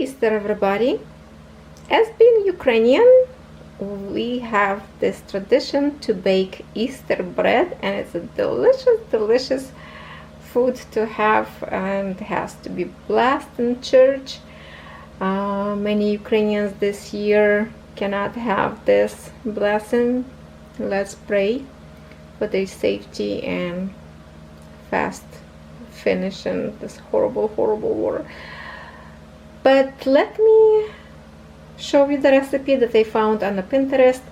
Easter, everybody. As being Ukrainian, we have this tradition to bake Easter bread, and it's a delicious food to have, and it has to be blessed in church. Many Ukrainians this year cannot have this blessing. Let's pray for their safety and fast finish in this horrible war. But let me show you the recipe that I found on the Pinterest.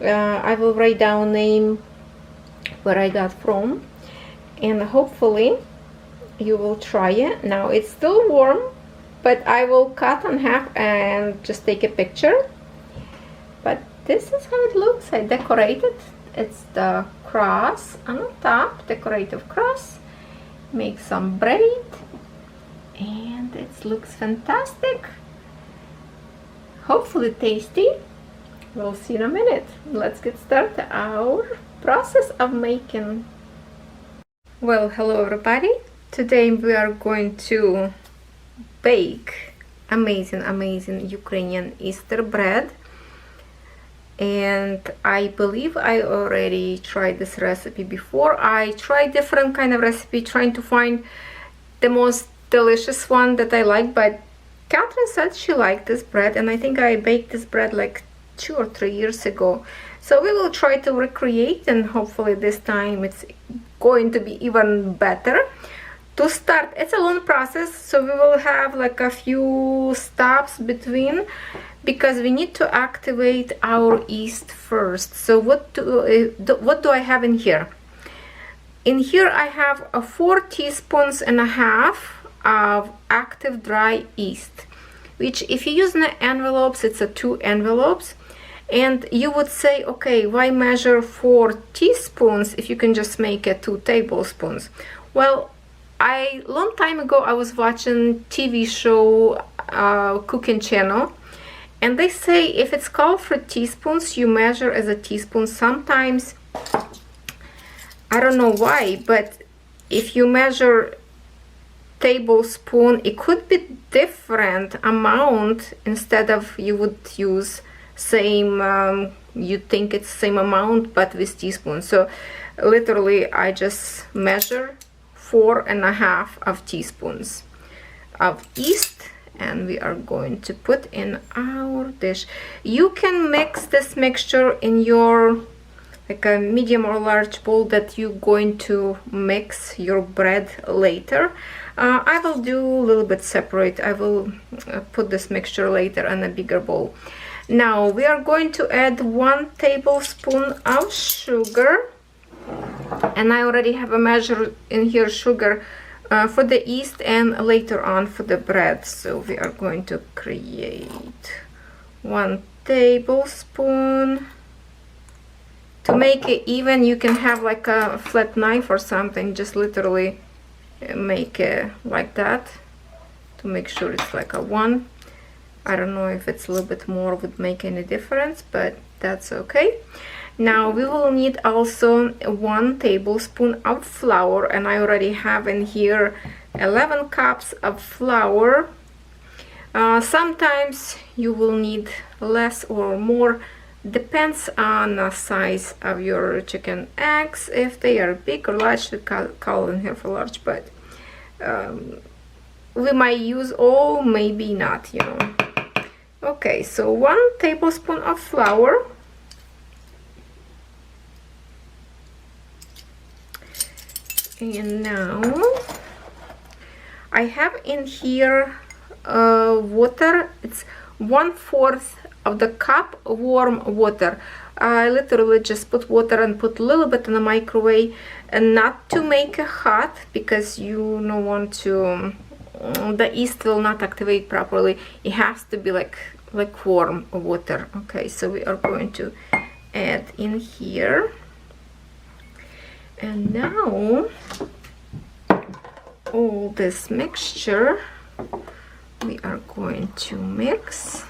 I will write down name where I got from, and hopefully you will try it. Now it's still warm, but I will cut in half and just take a picture. But this is how it looks. I decorated. It's the cross on the top, decorative cross. Make some braid, and it looks fantastic. Hopefully tasty. We'll see in a minute. Let's get started our process of making. Well, hello everybody. Today we are going to bake amazing Ukrainian Easter bread. And I believe I already tried this recipe before. I tried different kind of recipe trying to find the most delicious one that I like, but Catherine said she liked this bread, and I think I baked this bread like 2 or 3 years ago. So we will try to recreate, and hopefully this time it's going to be even better. To start, it's a long process, so we will have like a few stops between, because we need to activate our yeast first. So what do I have in here? In here I have 4 teaspoons and a half of active dry yeast, which if you use the envelopes, it's 2 envelopes. And you would say, okay, why measure 4 teaspoons if you can just make 2 tablespoons? Well, long time ago I was watching TV show cooking channel, and they say if it's called for teaspoons, you measure as a teaspoon. Sometimes, I don't know why, but if you measure tablespoon, it could be different amount. Instead of, you would use same, you think it's same amount but with teaspoon. So literally I just measure 4.5 of teaspoons of yeast, and we are going to put in our dish. You can mix this mixture in your like a medium or large bowl that you're going to mix your bread later. I will do a little bit separate. I will put this mixture later in a bigger bowl. Now we are going to add 1 tablespoon of sugar, and I already have a measure in here sugar for the yeast and later on for the bread. So we are going to create 1 tablespoon. To make it even, you can have like a flat knife or something, just literally make it like that to make sure it's like a 1. I don't know if it's a little bit more would make any difference, but that's okay. Now we will need also 1 tablespoon of flour, and I already have in here 11 cups of flour. Sometimes you will need less or more, depends on the size of your chicken eggs. If they are big or large, we call in here for large, but we might use all, maybe not, you know. Okay, so 1 tablespoon of flour. And now I have in here water. It's 1/4 of the cup warm water. I literally just put water and put a little bit in the microwave, and not to make it hot, because you don't want to, the yeast will not activate properly. It has to be like warm water. Okay, so we are going to add in here. And now all this mixture we are going to mix,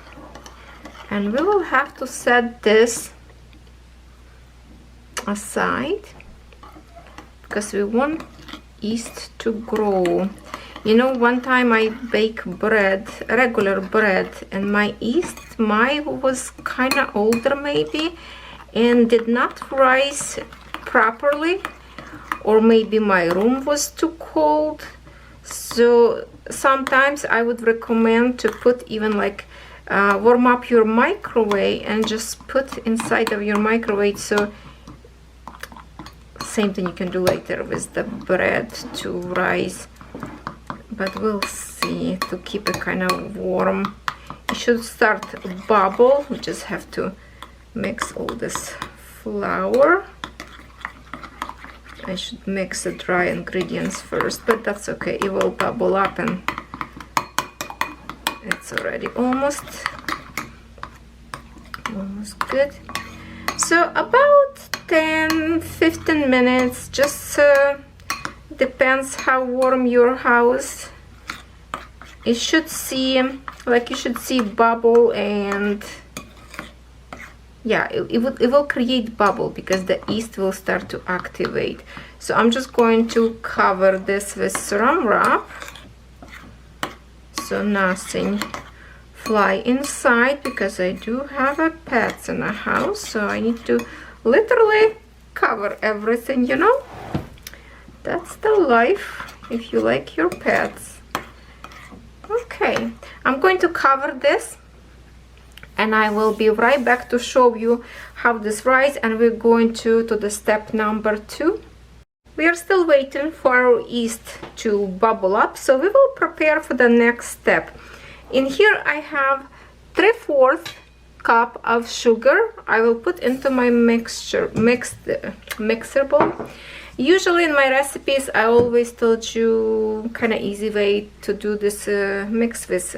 and we will have to set this aside because we want yeast to grow. You know, one time I bake bread, regular bread, and my yeast, mine was kind of older maybe, and did not rise properly, or maybe my room was too cold. So sometimes I would recommend to put even like warm up your microwave and just put inside of your microwave. So same thing you can do later with the bread to rise, but we'll see. To keep it kind of warm, it should start bubble. We just have to mix all this flour. I should mix the dry ingredients first, but that's okay. It will bubble up, and it's already almost good. So about 10-15 minutes, just depends how warm your house. It should see, like, you should see bubble, and yeah, it will create bubble because the yeast will start to activate. So I'm just going to cover this with saran wrap so nothing fly inside, because I do have a pets in the house, so I need to literally cover everything, you know. That's the life if you like your pets. Okay, I'm going to cover this, and I will be right back to show you how this rise, and we're going to the step number 2. We are still waiting for our yeast to bubble up, so we will prepare for the next step. In here I have 3/4 cup of sugar. I will put into my mixer bowl. Usually in my recipes I always told you kind of easy way to do this mix with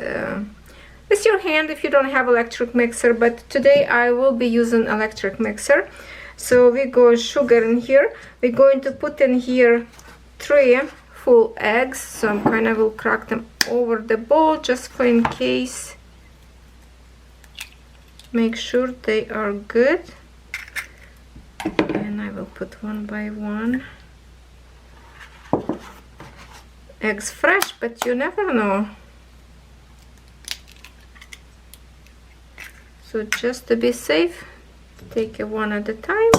your hand if you don't have electric mixer, but today I will be using electric mixer. So we go sugar in here. We're going to put in here 3 full eggs, so I'm kind of will crack them over the bowl just for in case. Make sure they are good, and I will put one by one. Eggs fresh, but you never know. So just to be safe, take it one at a time.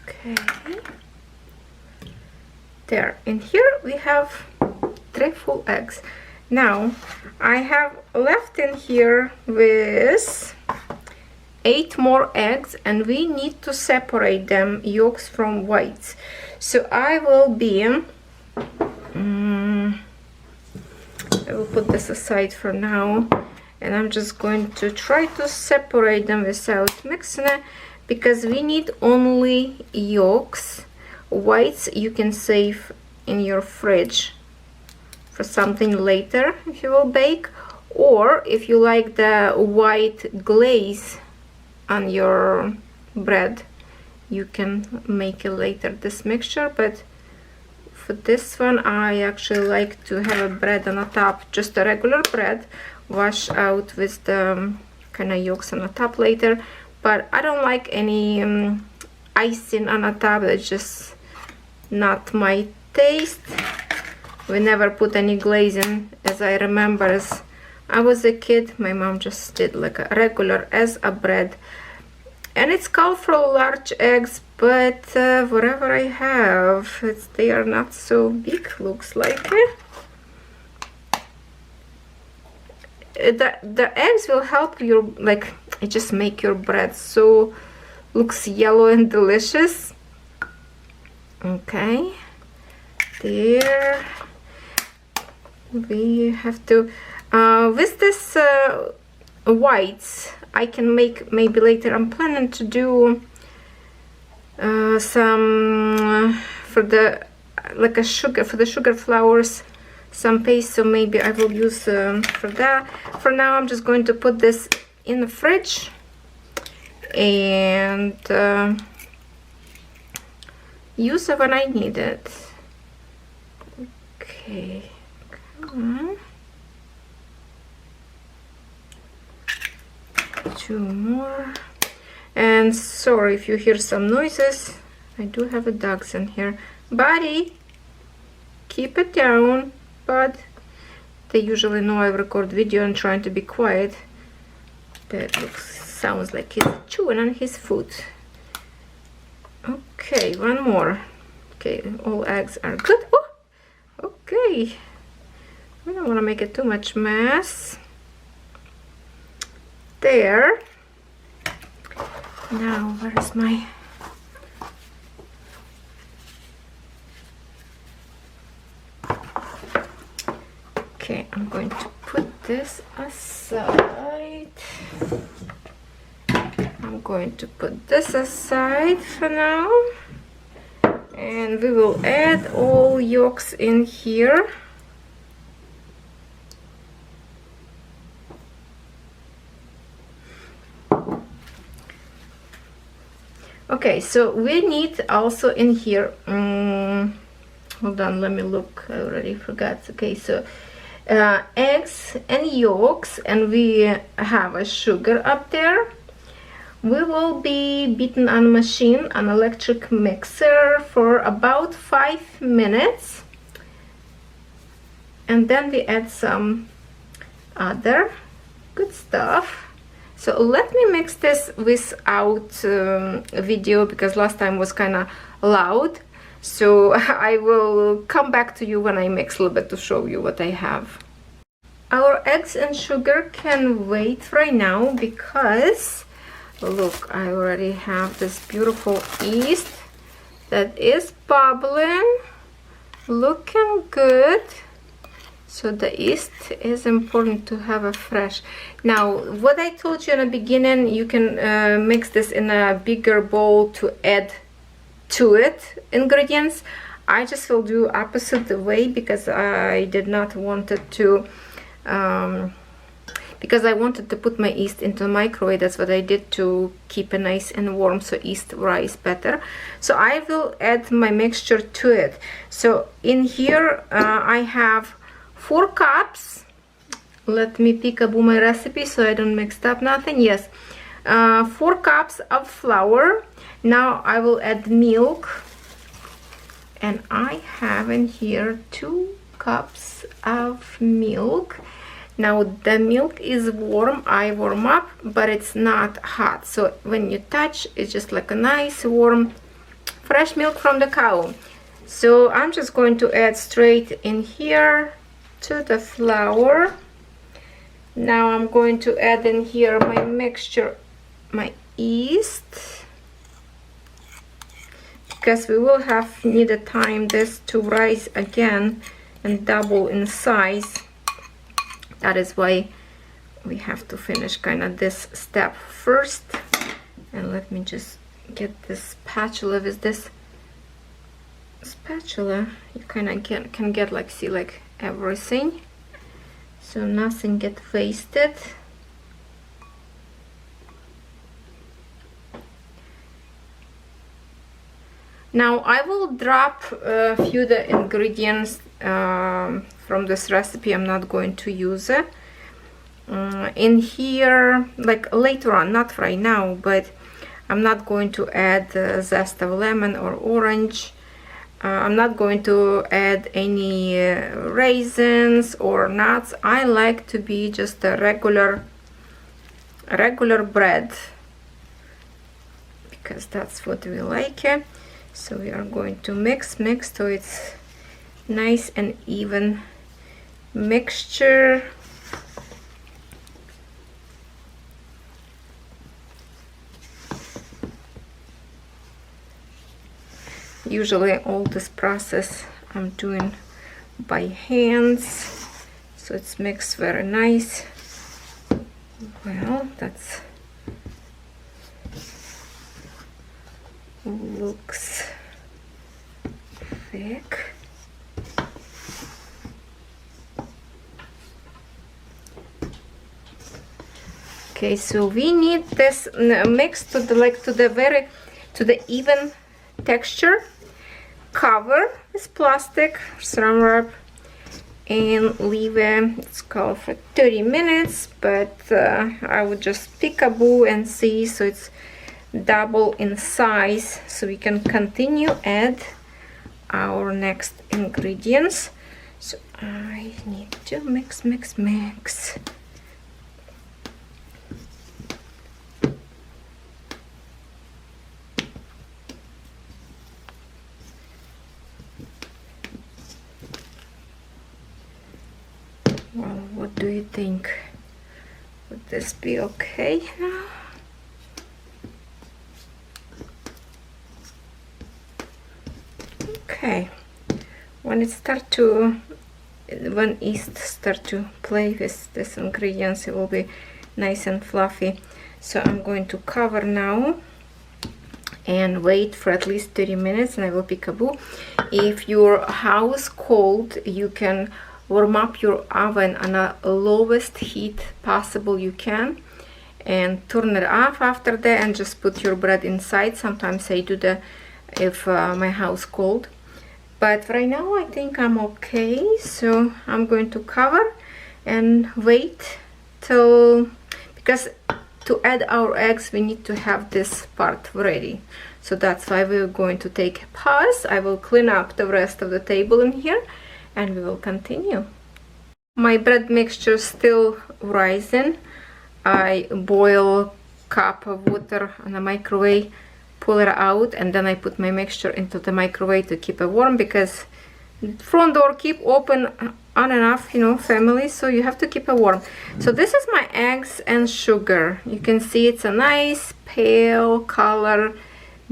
Okay. There. In here we have 3 full eggs. Now I have left in here with 8 more eggs, and we need to separate them, yolks from whites. So I will put this aside for now, and I'm just going to try to separate them without mixing it, because we need only yolks. Whites you can save in your fridge for something later if you will bake, or if you like the white glaze on your bread, you can make it later, this mixture. But for this one I actually like to have a bread on the top, just a regular bread, wash out with the kind of yolks on the top later. But I don't like any icing on the top. It's just not my taste. We never put any glazing, as I remember as I was a kid. My mom just did like a regular as a bread, and it's called for large eggs, but whatever I have, they are not so big, looks like it. The eggs will help your, like, it just make your bread so looks yellow and delicious. Okay, there we have to with this whites I can make maybe later. I'm planning to do some for the like a sugar, for the sugar flours, some paste, so maybe I will use for that. For now I'm just going to put this in the fridge and use it when I need it. Okay, come on. 2 more. And sorry if you hear some noises. I do have a dogs in here. Buddy, keep it down. But they usually know I record video and trying to be quiet. That sounds like he's chewing on his food. Okay, one more. Okay, all eggs are good. Oh, okay. I don't want to make it too much mess. There. Now, where is my... Okay, I'm going to put this aside. I'm going to put this aside for now. And we will add all yolks in here. Okay, so we need also in here, hold on, let me look, I already forgot. Okay, so eggs and yolks, and we have a sugar up there. We will be beaten on machine, an electric mixer, for about 5 minutes. And then we add some other good stuff. So let me mix this without video, because last time was kind of loud. So I will come back to you when I mix a little bit to show you what I have. Our eggs and sugar can wait right now because look, I already have this beautiful yeast that is bubbling, looking good. So the yeast is important to have a fresh. Now, what I told you in the beginning, you can mix this in a bigger bowl to add to it ingredients. I just will do opposite the way because I did not want it to, because I wanted to put my yeast into the microwave. That's what I did to keep it nice and warm so yeast rise better. So I will add my mixture to it. So in here I have 4 cups. Let me pick up my recipe so I don't mix up nothing. Yes, 4 cups of flour. Now I will add milk, and I have in here 2 cups of milk. Now the milk is warm, I warm up, but it's not hot. So when you touch, it's just like a nice warm fresh milk from the cow. So I'm just going to add straight in here to the flour. Now I'm going to add in here my mixture, my yeast, because we will need a time this to rise again and double in size. That is why we have to finish kind of this step first. And let me just get this spatula. With this spatula you kind of can get like, see, like everything, so nothing get wasted. Now I will drop a few of the ingredients from this recipe. I'm not going to use it in here, like later on, not right now, but I'm not going to add zest of lemon or orange. I'm not going to add any raisins or nuts. I like to be just a regular bread, because that's what we like. So we are going to mix so it's nice and even mixture. Usually all this process I'm doing by hands, so it's mixed very nice. Well, that's looks thick. Okay, so we need this mixed to the even texture. Cover with plastic, saran wrap, and leave it, it's called for 30 minutes, but I would just peekaboo and see, so it's double in size, so we can continue add our next ingredients. So I need to mix. Well, what do you think? Would this be okay now? Okay. When yeast start to play with these ingredients, it will be nice and fluffy. So I'm going to cover now and wait for at least 30 minutes, and I will peekaboo. If your house cold, you can warm up your oven on a lowest heat possible you can, and turn it off after that, and just put your bread inside. Sometimes I do that if my house cold, but right now I think I'm okay. So I'm going to cover and wait till, because to add our eggs we need to have this part ready. So that's why we're going to take a pause. I will clean up the rest of the table in here and we will continue. My bread mixture is still rising. I boil cup of water on the microwave, pull it out, and then I put my mixture into the microwave to keep it warm, because front door keep open on and off, you know, family, so you have to keep it warm. So this is my eggs and sugar. You can see it's a nice pale color,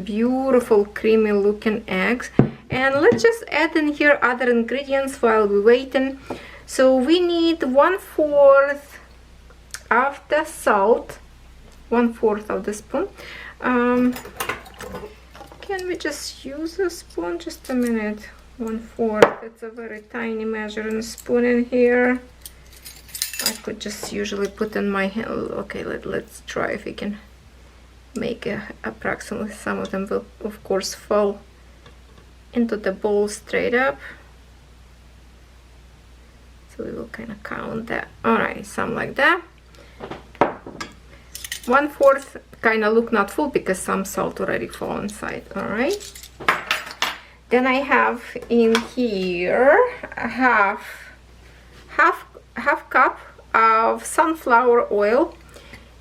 beautiful creamy looking eggs. And let's just add in here other ingredients while we're waiting. So we need 1/4 of the salt, 1/4 of the spoon. Can we just use a spoon? Just a minute. 1/4. It's a very tiny measuring spoon in here. I could just usually put in my hand. Okay, let's try if we can make approximately. Some of them will of course fall into the bowl straight up, so we will kind of count that. All right, something like that. 1/4 kind of look not full because some salt already fall inside. All right, then I have in here half cup of sunflower oil.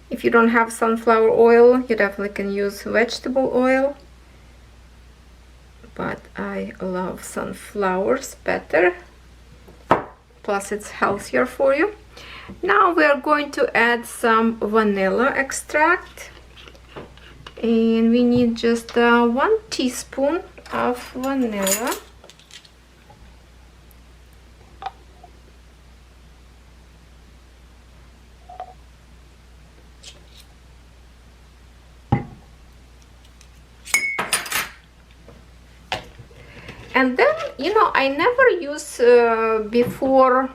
If you don't have sunflower oil, you definitely can use vegetable oil, but I love sunflowers better, plus it's healthier for you. Now we are going to add some vanilla extract, and we need just 1 teaspoon of vanilla. And then, you know, I never use before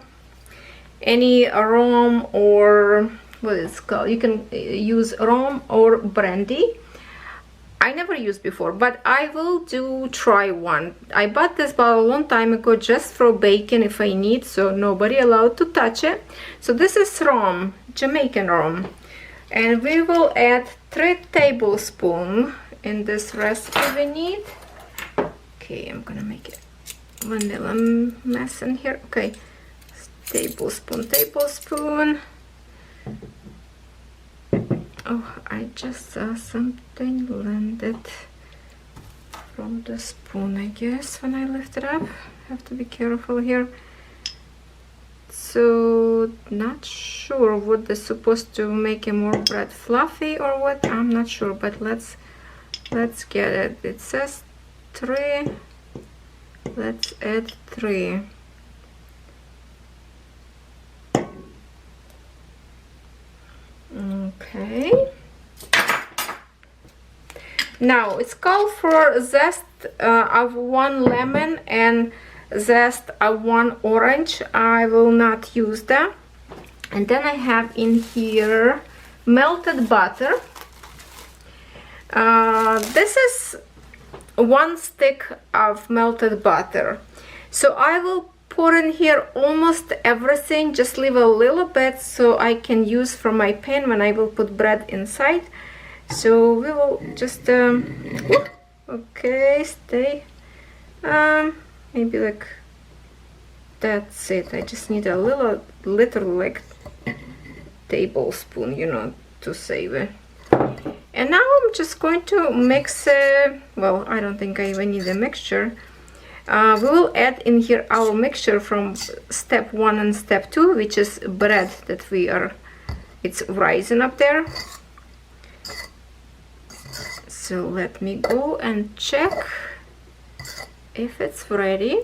any rum, or what is it called? You can use rum or brandy. I never used before, but I will try one. I bought this bottle a long time ago just for baking if I need, so nobody allowed to touch it. So this is rum, Jamaican rum, and we will add 3 tablespoons in this recipe we need. Okay, I'm gonna make it vanilla mess in here. Okay, tablespoon. Oh, I just saw something landed from the spoon, I guess, when I lift it up. Have to be careful here. So not sure what is supposed to make it more bread fluffy or what. I'm not sure, but let's get it. It says 3. Let's add 3. Okay. Now it's called for zest of 1 lemon and zest of 1 orange. I will not use that. And then I have in here melted butter. This is 1 stick of melted butter. So I will pour in here almost everything. Just leave a little bit so I can use from my pan when I will put bread inside. So we will just okay, stay, maybe like that's it. I just need a little like tablespoon, you know, to save it. And now I'm just going to mix well, I don't think I even need a mixture. We will add in here our mixture from step 1 and step 2, which is bread that it's rising up there. So let me go and check if it's ready.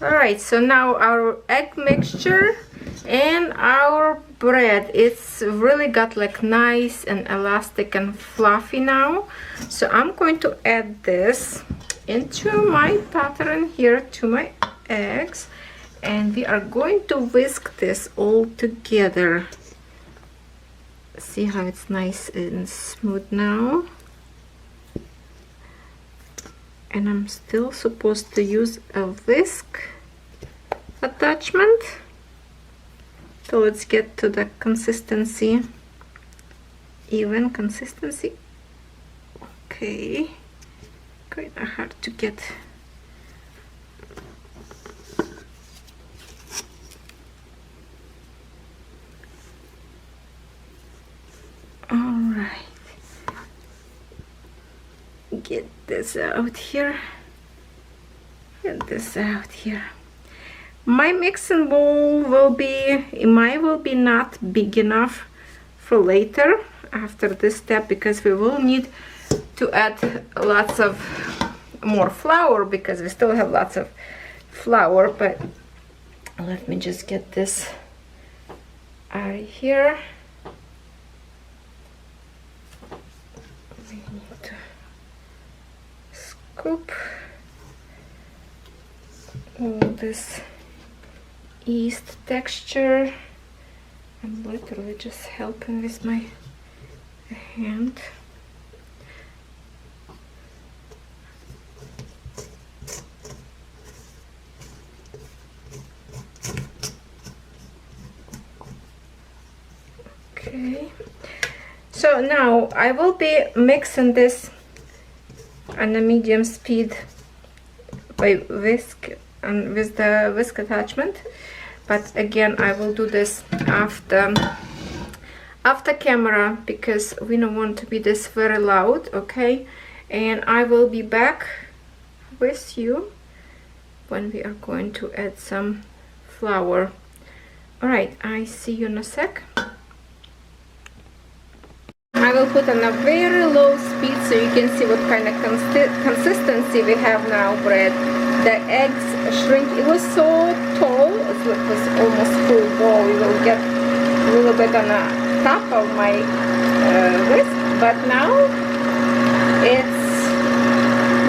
Alright, so now our egg mixture and our bread, it's really got like nice and elastic and fluffy now. So I'm going to add this into my pattern here to my eggs, and we are going to whisk this all together. See how it's nice and smooth now. And I'm still supposed to use a whisk attachment. So let's get to the consistency, even consistency. Okay, kind of hard to get. All right, get this out here. Get this out here. My mixing bowl will be not big enough for later after this step, because we will need to add lots of more flour, because we still have lots of flour. But let me just get this out of here. We need to scoop all this yeast texture. I'm literally just helping with my hand. Okay, so now I will be mixing this on a medium speed by whisk and with the whisk attachment. But again, I will do this after camera, because we don't want to be this very loud. Okay, and I will be back with you when we are going to add some flour. All right, I see you in a sec. I will put on a very low speed so you can see what kind of consistency we have now. Bread, the eggs shrink. It was so tall, it was almost full bowl. You will get a little bit on the top of my whisk, but now it's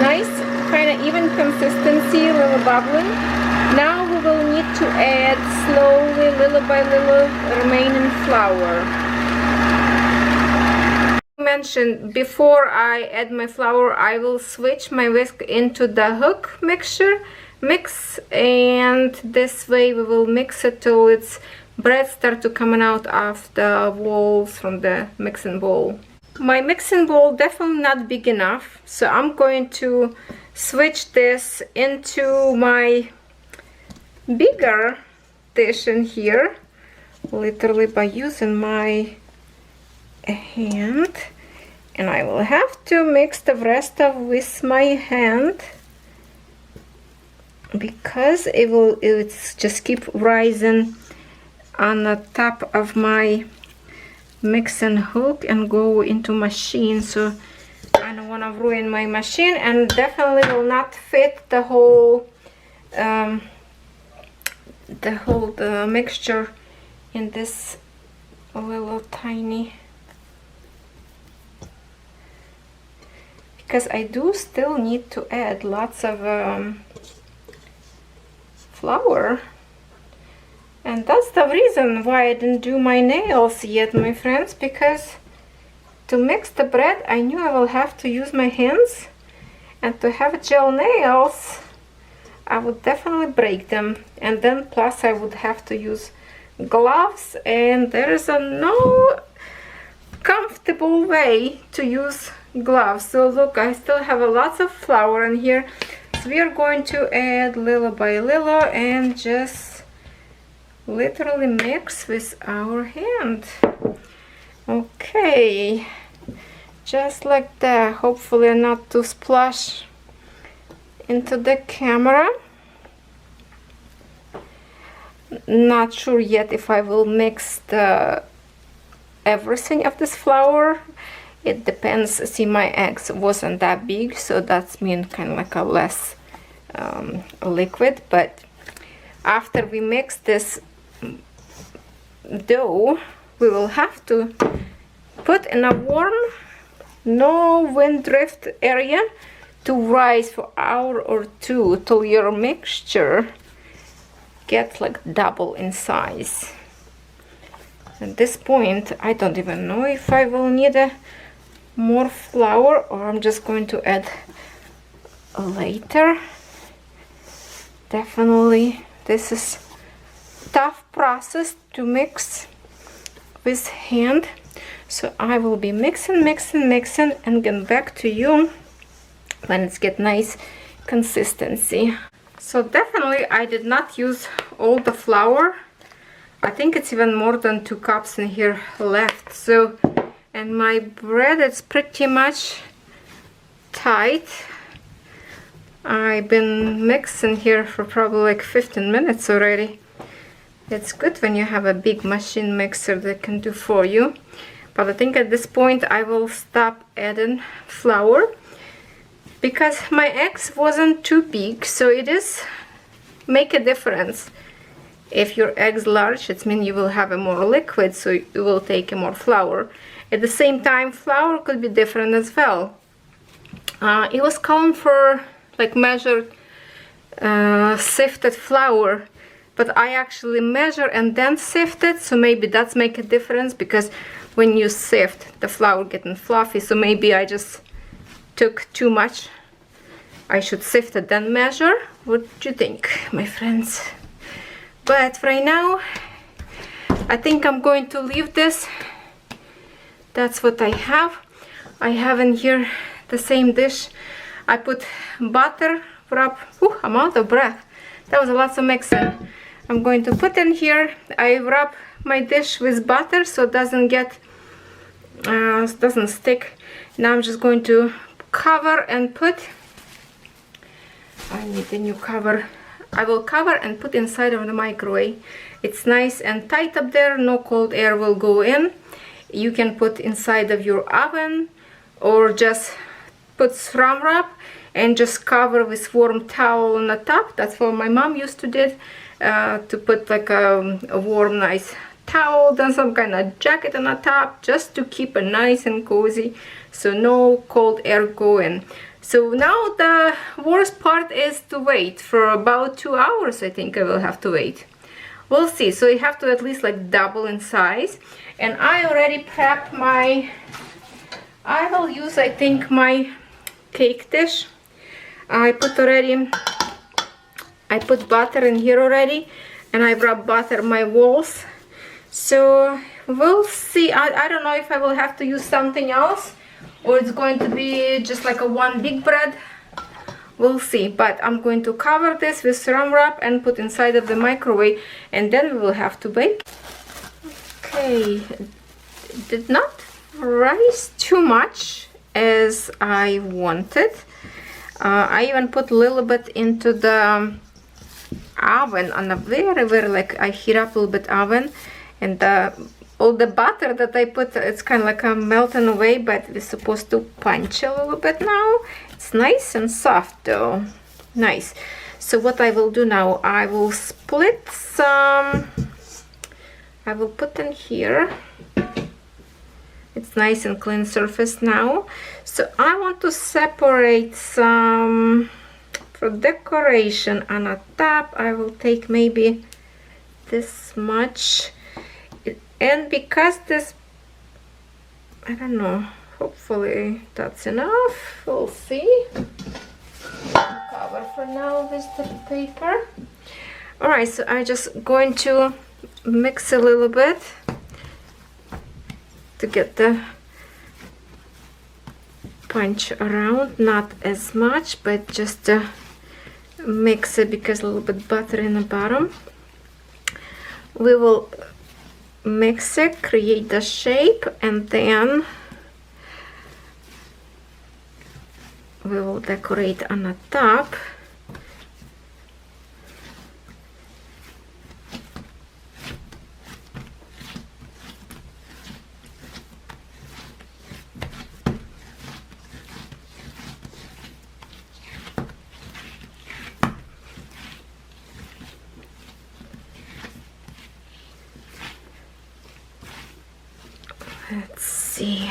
nice, kind of even consistency, a little bubbling. Now we will need to add slowly, little by little, remaining flour. Mentioned before I add my flour, I will switch my whisk into the hook mix, and this way we will mix it till its bread start to coming out of the walls from the mixing bowl. My mixing bowl definitely not big enough, so I'm going to switch this into my bigger dish in here, literally by using my hand, and I will have to mix the rest of with my hand, because it's just keep rising on the top of my mixing hook and go into machine. So I don't want to ruin my machine, and definitely will not fit the whole mixture in this little tiny, because I do still need to add lots of flour, and that's the reason why I didn't do my nails yet, my friends, because to mix the bread I knew I will have to use my hands, and to have gel nails I would definitely break them, and then plus I would have to use gloves, and there is no comfortable way to use gloves. So look, I still have lots of flour in here, so we are going to add little by little and just literally mix with our hand. Okay, just like that. Hopefully not to splash into the camera. Not sure yet if I will mix everything of this flour. It depends. See, my eggs wasn't that big, so that's mean kind of like a less liquid. But after we mix this dough, we will have to put in a warm, no wind drift area to rise for an hour or two till your mixture gets like double in size. At this point, I don't even know if I will need more flour, or I'm just going to add later. Definitely, this is tough process to mix with hand, so I will be mixing and get back to you when it's get nice consistency. So definitely I did not use all the flour. I think it's even more than 2 cups in here left. So, and my bread is pretty much tight. I've been mixing here for probably like 15 minutes already. It's good when you have a big machine mixer that can do for you. But I think at this point I will stop adding flour, because my eggs wasn't too big, so it is make a difference. If your eggs large, it means you will have a more liquid, so you will take a more flour. At the same time, flour could be different as well. It was calling for like measured sifted flour, but I actually measure and then sift it, so maybe that's make a difference, because when you sift, the flour getting fluffy, so maybe I just took too much. I should sift it then measure. What do you think, my friends? But right now I think I'm going to leave this. That's what I have. I have in here the same dish. I put butter, wrap. I'm out of breath. That was a lot of mixing. I'm going to put in here. I wrap my dish with butter so it doesn't get doesn't stick. Now I'm just going to cover and put. I need a new cover. I will cover and put inside of the microwave. It's nice and tight up there, no cold air will go in. You can put inside of your oven, or just put saran wrap and just cover with warm towel on the top. That's what my mom used to do, to put like a warm nice towel, then some kind of jacket on the top, just to keep it nice and cozy, so no cold air go in. So now the worst part is to wait for about 2 hours. I think I will have to wait. We'll see. So you have to at least like double in size. And I already prepped my, I will use I think my cake dish. I put butter in here already, and I wrap butter my walls. So we'll see. I don't know if I will have to use something else, or it's going to be just like a one big bread. We'll see. But I'm going to cover this with saran wrap and put inside of the microwave, and then we will have to bake. Okay, it did not rise too much as I wanted. I even put a little bit into the oven on a very like I heat up a little bit oven, and all the butter that I put, it's kind of like melting away, but it's supposed to punch a little bit now. It's nice and soft though. Nice. So what I will do now, I will split some, I will put in here. It's nice and clean surface now. So I want to separate some for decoration on the top. I will take maybe this much. And because this, I don't know, hopefully that's enough. We'll see. Cover cover for now with the paper. Alright, so I'm just going to mix a little bit to get the punch around, not as much, but just to mix it because a little bit butter in the bottom. We will mix it, create the shape, and then we will decorate on the top. Let's see.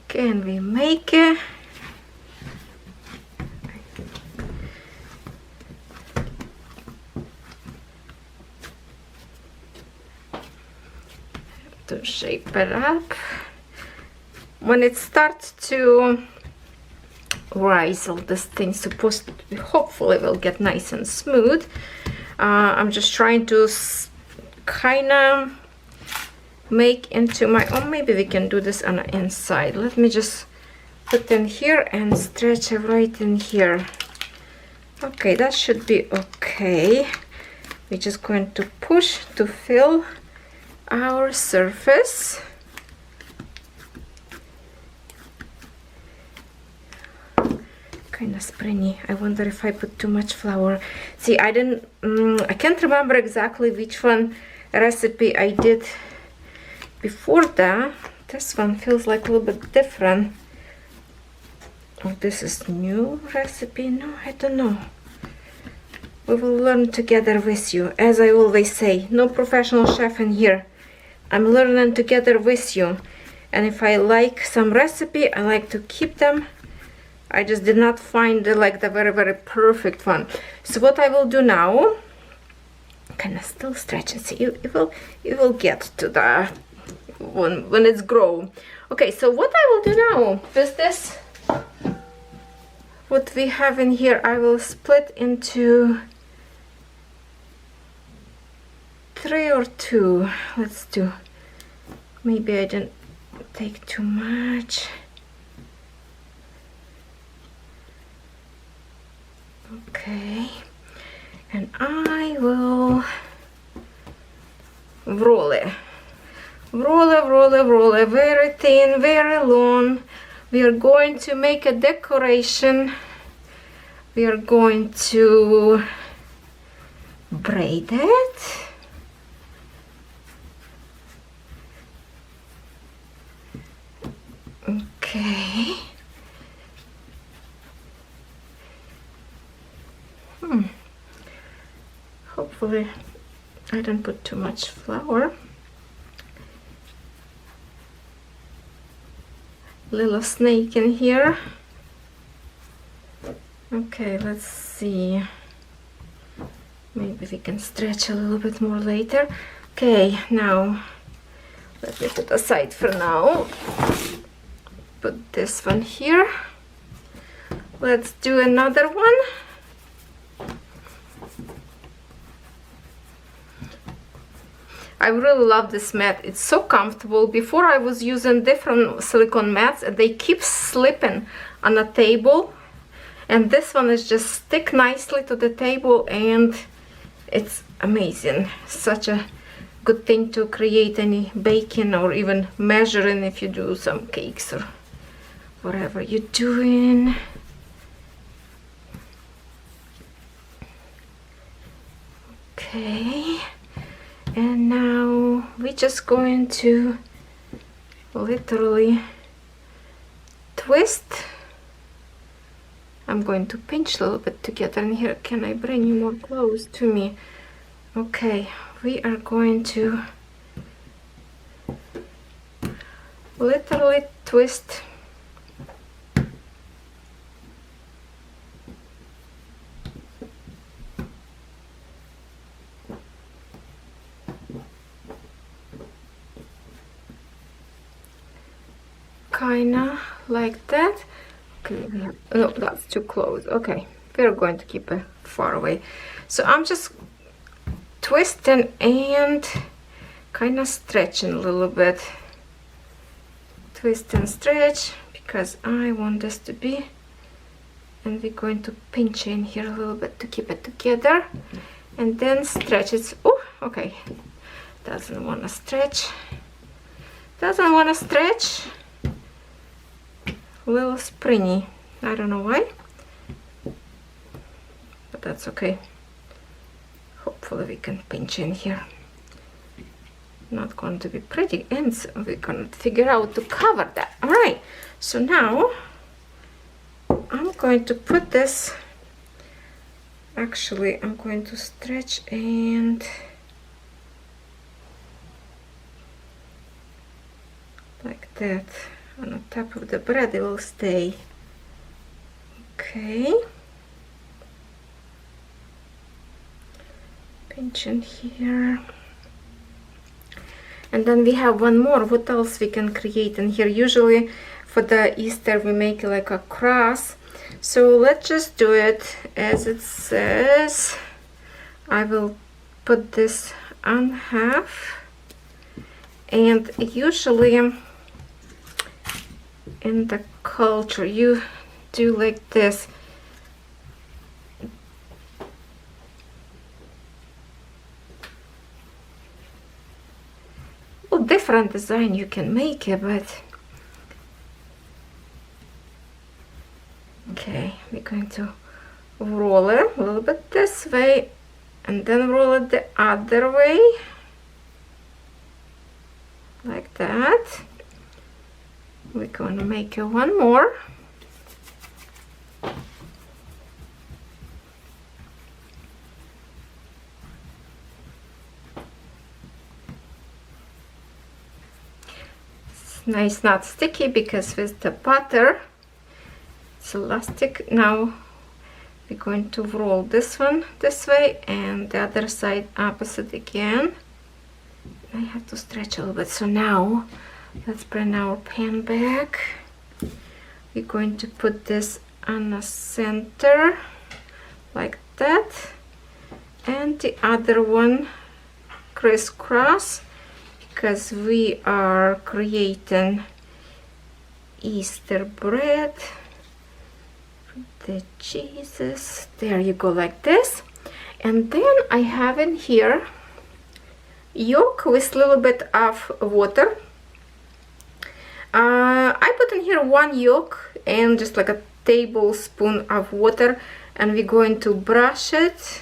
Can we make it? To shape it up. When it starts to rise, all this thing's supposed to be, hopefully will get nice and smooth. I'm just trying to kind of make into my, oh, maybe we can do this on the inside. Let me just put in here and stretch it right in here. Okay, that should be okay. We're just going to push to fill our surface. Kind of springy. I wonder if I put too much flour. See, I can't remember exactly which one recipe I did before that. This one feels like a little bit different. Oh, this is new recipe. No, I don't know. We will learn together with you. As I always say, no professional chef in here. I'm learning together with you. And if I like some recipe, I like to keep them. I just did not find the very, very perfect one. So what I will do now, kind of still stretch and see, it will get to the when it's grown. Okay, so what I will do now with this, what we have in here, I will split into 3 or 2. Let's do, maybe I didn't take too much. Okay, and I will roll it. Roll it very thin, very long. We are going to make a decoration. We are going to braid it. Okay. Hopefully I don't put too much flour. Little snake in here. Okay, let's see. Maybe we can stretch a little bit more later. Okay, now let me put aside for now. Put this one here. Let's do another one. I really love this mat. It's so comfortable. Before I was using different silicone mats and they keep slipping on the table, and this one is just stick nicely to the table and it's amazing. Such a good thing to create any baking or even measuring if you do some cakes or whatever you're doing. Okay. And now we're just going to literally twist. I'm going to pinch a little bit together in here. Can I bring you more close to me? Okay, we are going to literally twist kinda like that. Okay, no, that's too close. Okay, we're going to keep it far away. So I'm just twisting and kind of stretching a little bit. Twist and stretch because I want this to be, and we're going to pinch in here a little bit to keep it together, and then stretch it. Oh, okay, doesn't want to stretch. Doesn't want to stretch. A little springy. I don't know why, but that's okay. Hopefully we can pinch in here. Not going to be pretty, and so we're going to figure out to cover that. All right, so now I'm going to put this, actually I'm going to stretch and like that on the top of the bread. It will stay. Okay, pinch in here. And then we have one more. What else we can create in here? Usually for the Easter we make like a cross. So let's just do it as it says. I will put this on half. And usually in the culture you do like this. Different design you can make it, but okay, we're going to roll it a little bit this way and then roll it the other way like that. We're going to make one more. Nice, not sticky because with the butter it's elastic. Now we're going to roll this one this way and the other side opposite again. I have to stretch a little bit. So now let's bring our pan back. We're going to put this on the center like that, and the other one crisscross, because we are creating Easter bread. The cheeses, there you go, like this. And then I have in here yolk with a little bit of water. I put in here one yolk and just like a tablespoon of water, and we're going to brush it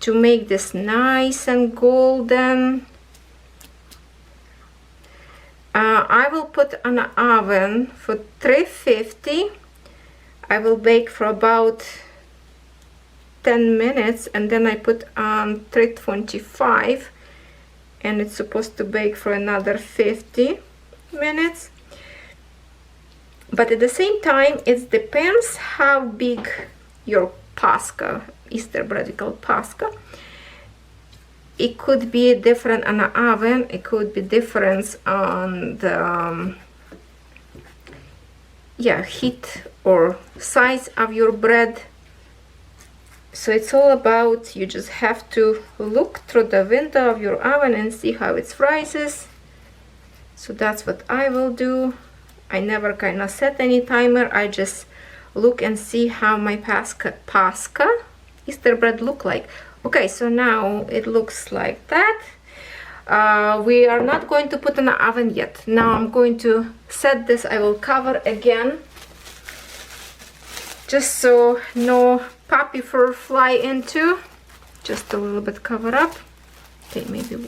to make this nice and golden. I will put on the oven for 350. I will bake for about 10 minutes, and then I put on 325, and it's supposed to bake for another 50 minutes. But at the same time, it depends how big your Pascha, Easter bread called Pascha. It could be different on the oven, it could be different on the heat or size of your bread. So it's all about, you just have to look through the window of your oven and see how it rises. So that's what I will do. I never kind of set any timer. I just look and see how my Pascha Easter bread look like. Okay, so now it looks like that. We are not going to put in the oven yet. Now I'm going to set this. I will cover again, just so no puppy fur fly into. Just a little bit cover up. Okay, maybe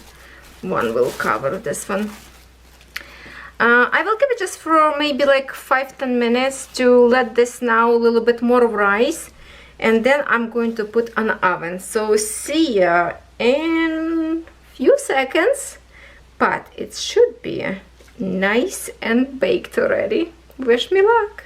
one will cover this one. I will give it just for maybe like 5-10 minutes to let this now a little bit more rise, and then I'm going to put on the oven. So see ya in few seconds, but it should be nice and baked already. Wish me luck.